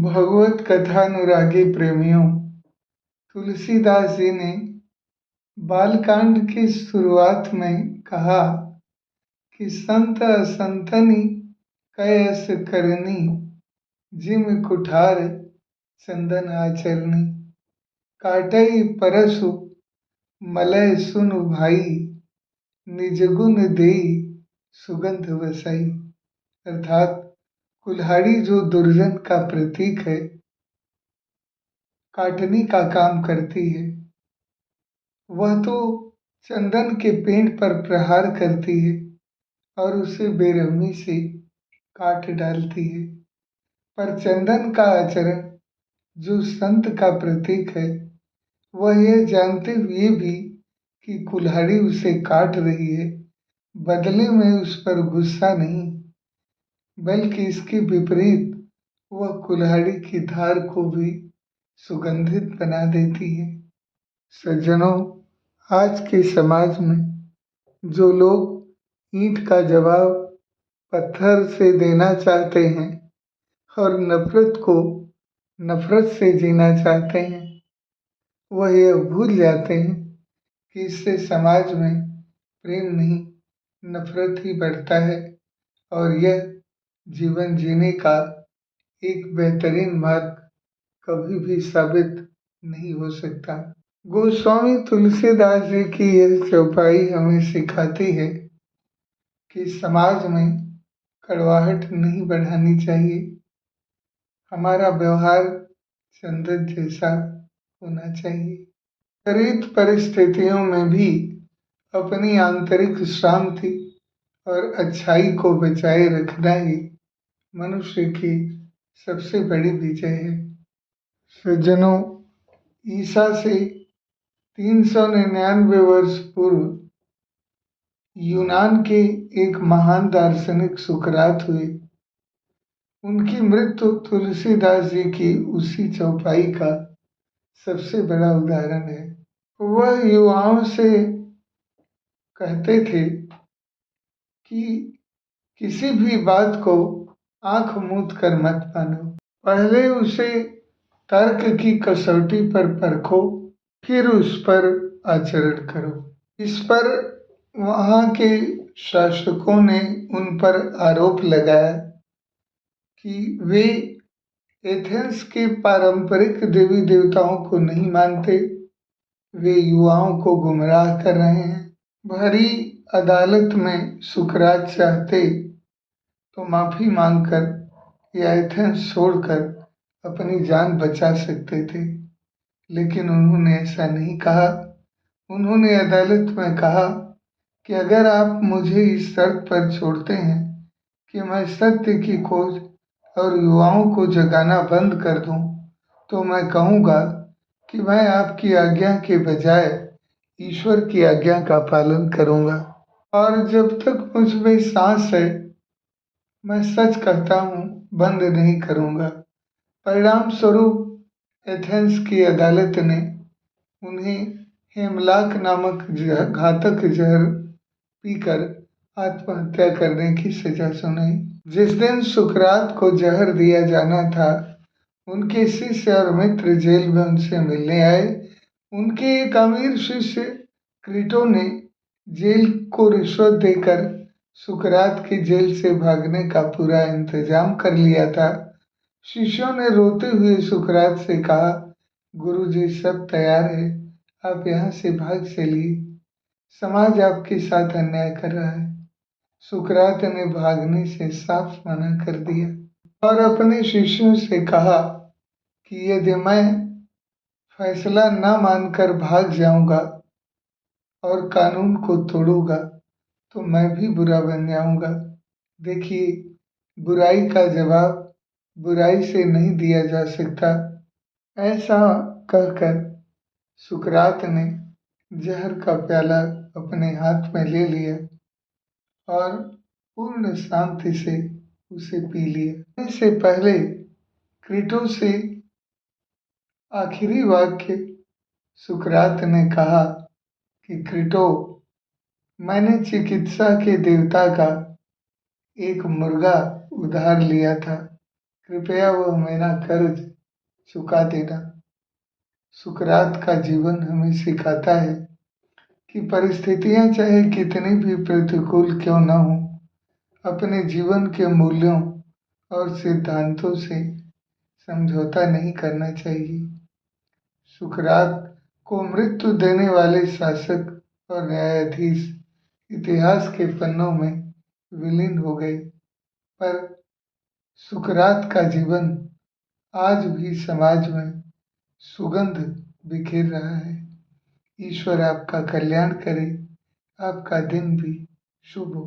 भगवत कथानुरागी प्रेमियों, तुलसीदास जी ने बालकांड की शुरुआत में कहा कि संत असंतनि कयस करनी, जिम कुठार चंदन आचरनी। काटई परसु मलय सुनु भाई, निज गुण देई सुगंध वसाई। अर्थात कुल्हाड़ी जो दुर्जन का प्रतीक है, काटने का काम करती है, वह तो चंदन के पेड़ पर प्रहार करती है और उसे बेरहमी से काट डालती है। पर चंदन का आचरण जो संत का प्रतीक है, वह यह जानते हुए भी कि कुल्हाड़ी उसे काट रही है, बदले में उस पर गुस्सा नहीं, बल्कि इसके विपरीत वह कुल्हाड़ी की धार को भी सुगंधित बना देती है। सज्जनों, आज के समाज में जो लोग ईंट का जवाब पत्थर से देना चाहते हैं और नफरत को नफरत से जीना चाहते हैं, वह यह भूल जाते हैं कि इससे समाज में प्रेम नहीं, नफरत ही बढ़ता है और यह जीवन जीने का एक बेहतरीन मार्ग कभी भी साबित नहीं हो सकता। गोस्वामी तुलसीदास जी की यह चौपाई हमें सिखाती है कि समाज में कड़वाहट नहीं बढ़ानी चाहिए, हमारा व्यवहार चंदन जैसा होना चाहिए। विपरीत परिस्थितियों में भी अपनी आंतरिक शांति और अच्छाई को बचाए रखना ही मनुष्य की सबसे बड़ी विजय है। सज्जनों, ईसा से 399 वर्ष पूर्व यूनान के एक महान दार्शनिक सुकरात हुए। उनकी मृत्यु तुलसीदास जी की उसी चौपाई का सबसे बड़ा उदाहरण है। वह युवाओं से कहते थे कि किसी भी बात को आंख मूंद कर मत मानो, पहले उसे तर्क की कसौटी पर परखो, फिर उस पर आचरण करो। इस पर वहाँ के शासकों ने उन पर आरोप लगाया कि वे एथेंस के पारंपरिक देवी देवताओं को नहीं मानते, वे युवाओं को गुमराह कर रहे हैं। भरी अदालत में सुकरात चाहते तो माफी मांगकर या एथेंस छोड़कर अपनी जान बचा सकते थे, लेकिन उन्होंने ऐसा नहीं कहा। उन्होंने अदालत में कहा कि अगर आप मुझे इस शर्त पर छोड़ते हैं कि मैं सत्य की खोज और युवाओं को जगाना बंद कर दूं, तो मैं कहूँगा कि मैं आपकी आज्ञा के बजाय ईश्वर की आज्ञा का पालन करूँगा, और जब तक मुझ में सांस है मैं सच कहता हूँ, बंद नहीं करूँगा। परिणाम स्वरूप एथेंस की अदालत ने उन्हें हेमलाक नामक घातक जहर पीकर आत्महत्या करने की सजा सुनाई। जिस दिन सुकरात को जहर दिया जाना था, उनके शिष्य और मित्र जेल में उनसे मिलने आए। उनके एक अमीर शिष्य क्रीटो ने जेल को रिश्वत देकर सुकरात की जेल से भागने का पूरा इंतजाम कर लिया था। शिष्यों ने रोते हुए सुकरात से कहा, गुरुजी सब तैयार है, आप यहाँ से भाग चलिए, समाज आपके साथ अन्याय कर रहा है। सुकरात ने भागने से साफ मना कर दिया और अपने शिष्यों से कहा कि यदि मैं फैसला न मानकर भाग जाऊंगा और कानून को तोड़ूंगा तो मैं भी बुरा बन जाऊंगा। देखिए, बुराई का जवाब बुराई से नहीं दिया जा सकता। ऐसा कहकर सुकरात ने जहर का प्याला अपने हाथ में ले लिया और पूर्ण शांति से उसे पी लिया। इससे पहले क्रीटो से आखिरी वाक्य सुकरात ने कहा कि क्रीटो, मैंने चिकित्सा के देवता का एक मुर्गा उधार लिया था, कृपया वह मेरा कर्ज चुका देना। सुकरात का जीवन हमें सिखाता है कि परिस्थितियां चाहे कितनी भी प्रतिकूल क्यों न हो, अपने जीवन के मूल्यों और सिद्धांतों से समझौता नहीं करना चाहिए। सुकरात को मृत्यु देने वाले शासक और न्यायाधीश इतिहास के पन्नों में विलीन हो गए, पर सुकरात का जीवन आज भी समाज में सुगंध बिखेर रहा है। ईश्वर आपका कल्याण करे, आपका दिन भी शुभ हो।